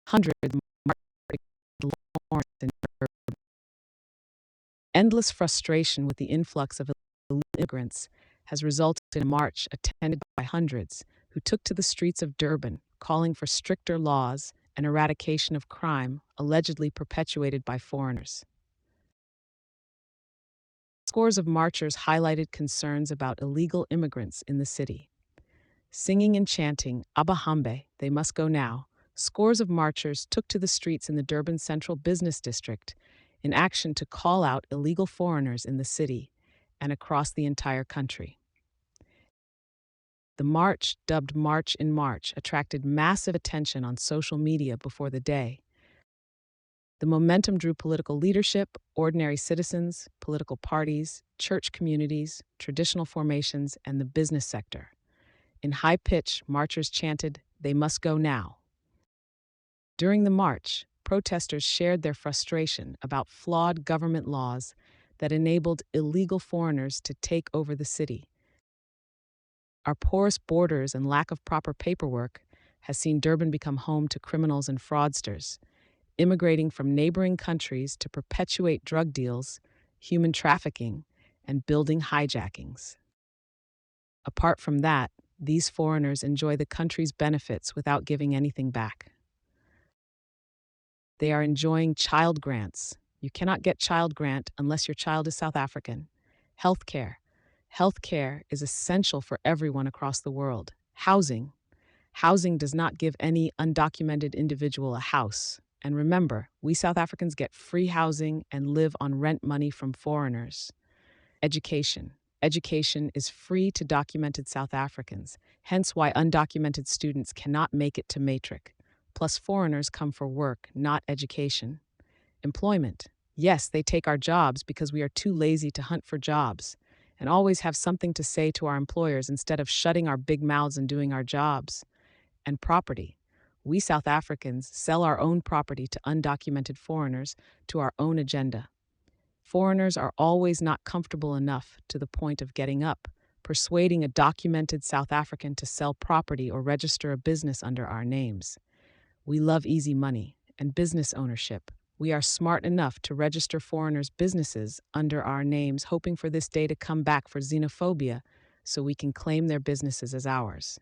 Hundreds marched Lawrence and endless frustration with the influx of illegal immigrants has resulted in a march attended by hundreds who took to the streets of Durban, calling for stricter laws and eradication of crime allegedly perpetuated by foreigners. Scores of marchers highlighted concerns about illegal immigrants in the city. Singing and chanting, Abahambe, they must go now, scores of marchers took to the streets in the Durban Central Business District in action to call out illegal foreigners in the city and across the entire country. The march, dubbed March in March, attracted massive attention on social media before the day. The momentum drew political leadership, ordinary citizens, political parties, church communities, traditional formations, and the business sector. In high pitch, marchers chanted, "They must go now." During the march, protesters shared their frustration about flawed government laws that enabled illegal foreigners to take over the city. Our porous borders and lack of proper paperwork has seen Durban become home to criminals and fraudsters, immigrating from neighboring countries to perpetuate drug deals, human trafficking, and building hijackings. Apart from that, these foreigners enjoy the country's benefits without giving anything back. They are enjoying child grants. You cannot get child grant unless your child is South African. Healthcare. Healthcare is essential for everyone across the world. Housing. Housing does not give any undocumented individual a house. And remember, we South Africans get free housing and live on rent money from foreigners. Education. Education is free to documented South Africans, hence why undocumented students cannot make it to matric. Plus, foreigners come for work, not education. Employment. Yes, they take our jobs because we are too lazy to hunt for jobs and always have something to say to our employers instead of shutting our big mouths and doing our jobs. And property. We South Africans sell our own property to undocumented foreigners to our own agenda. Foreigners are always not comfortable enough to the point of getting up, persuading a documented South African to sell property or register a business under our names. We love easy money and business ownership. We are smart enough to register foreigners' businesses under our names, hoping for this day to come back for xenophobia so we can claim their businesses as ours.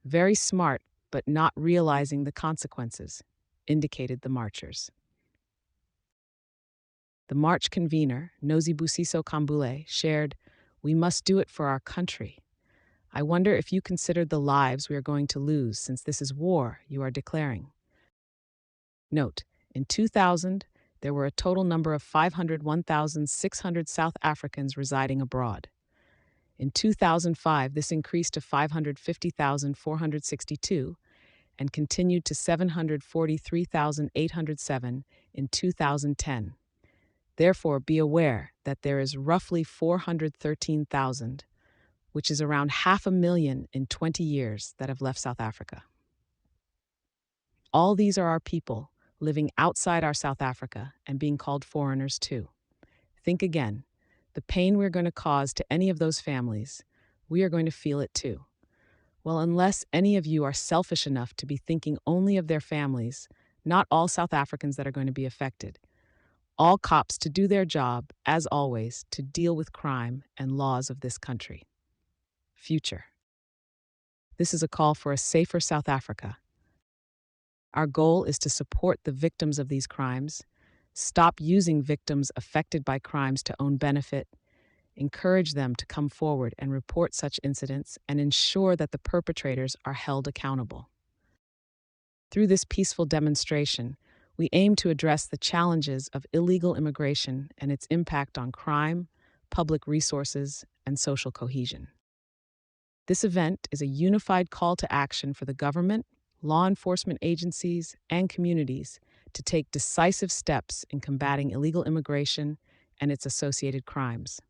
Very smart, but not realizing the consequences, indicated the marchers. The march convener, Nozibusiso Kambule, shared, "We must do it for our country. I wonder if you considered the lives we are going to lose since this is war you are declaring." Note, in 2000, there were a total number of 501,600 South Africans residing abroad. In 2005, this increased to 550,462 and continued to 743,807 in 2010. Therefore, be aware that there is roughly 413,000, which is around 500,000 in 20 years, that have left South Africa. All these are our people living outside our South Africa and being called foreigners too. Think again. The pain we're going to cause to any of those families, we are going to feel it too. Well, unless any of you are selfish enough to be thinking only of their families, not all South Africans that are going to be affected. All cops to do their job, as always, to deal with crime and laws of this country. Future. This is a call for a safer South Africa. Our goal is to support the victims of these crimes, stop using victims affected by crimes to own benefit, encourage them to come forward and report such incidents, and ensure that the perpetrators are held accountable. Through this peaceful demonstration, we aim to address the challenges of illegal immigration and its impact on crime, public resources, and social cohesion. This event is a unified call to action for the government, law enforcement agencies, and communities to take decisive steps in combating illegal immigration and its associated crimes.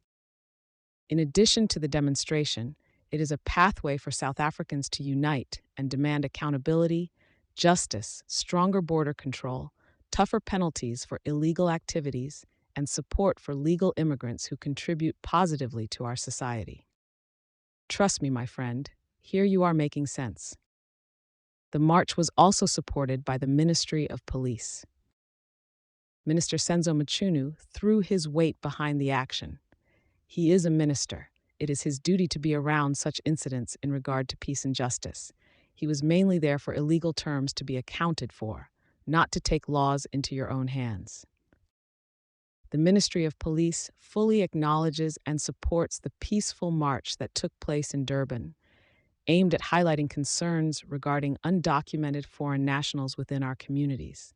In addition to the demonstration, it is a pathway for South Africans to unite and demand accountability, justice, stronger border control, tougher penalties for illegal activities, and support for legal immigrants who contribute positively to our society. Trust me, my friend, here you are making sense. The march was also supported by the Ministry of Police. Minister Senzo Mchunu threw his weight behind the action. He is a minister. It is his duty to be around such incidents in regard to peace and justice. He was mainly there for illegal terms to be accounted for, not to take laws into your own hands. The Ministry of Police fully acknowledges and supports the peaceful march that took place in Durban, aimed at highlighting concerns regarding undocumented foreign nationals within our communities.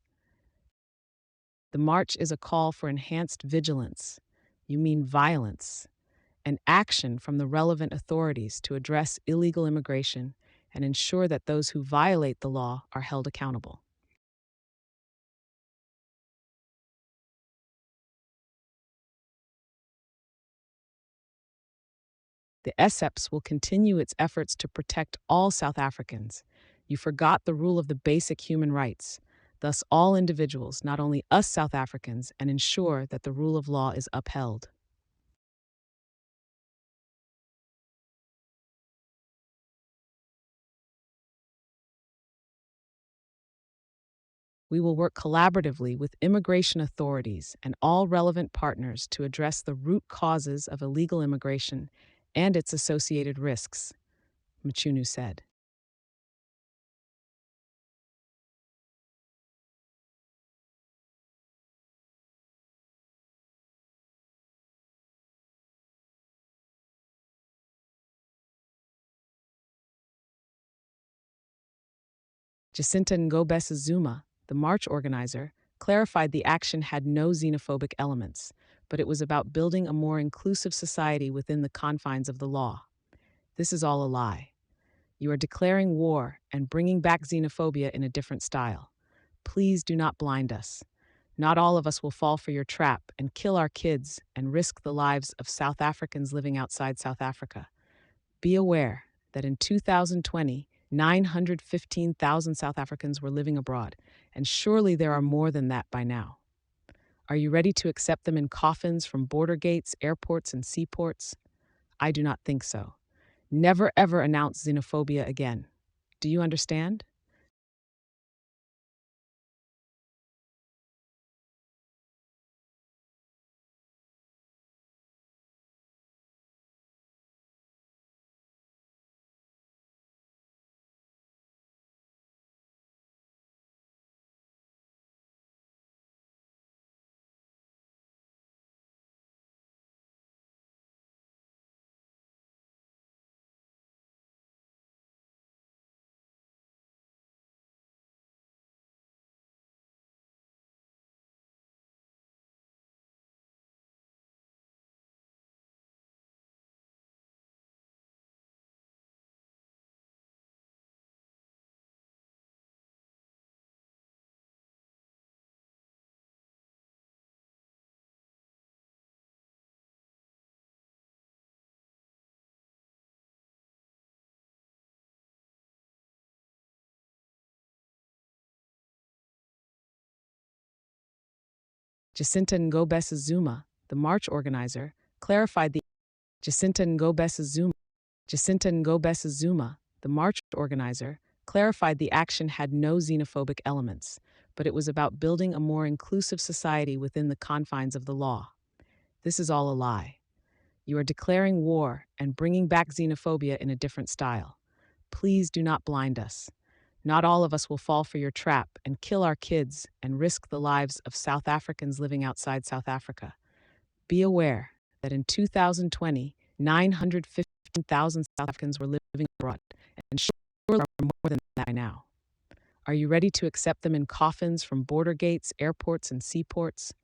The march is a call for enhanced vigilance, you mean violence, and action from the relevant authorities to address illegal immigration and ensure that those who violate the law are held accountable. The SEPS will continue its efforts to protect all South Africans. You forgot the rule of the basic human rights, thus all individuals, not only us South Africans, and ensure that the rule of law is upheld. We will work collaboratively with immigration authorities and all relevant partners to address the root causes of illegal immigration and its associated risks, Mchunu said. Jacinta Ngobese Zuma, the march organizer, clarified the action had no xenophobic elements, but it was about building a more inclusive society within the confines of the law. This is all a lie. You are declaring war and bringing back xenophobia in a different style. Please do not blind us. Not all of us will fall for your trap and kill our kids and risk the lives of South Africans living outside South Africa. Be aware that in 2020, 915,000 South Africans were living abroad, and surely there are more than that by now. Are you ready to accept them in coffins from border gates, airports, and seaports? I do not think so. Never ever announce xenophobia again. Do you understand? Jacinta Ngobese Zuma, the march organizer, clarified the Jacinta Ngobese Zuma, Jacinta Ngobese Zuma, the march organizer, clarified the action had no xenophobic elements, but it was about building a more inclusive society within the confines of the law. This is all a lie. You are declaring war and bringing back xenophobia in a different style. Please do not blind us. Not all of us will fall for your trap and kill our kids and risk the lives of South Africans living outside South Africa. Be aware that in 2020, 915,000 South Africans were living abroad, and surely there are more than that by now. Are you ready to accept them in coffins from border gates, airports, and seaports?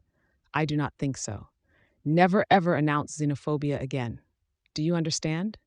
I do not think so. Never ever announce xenophobia again. Do you understand?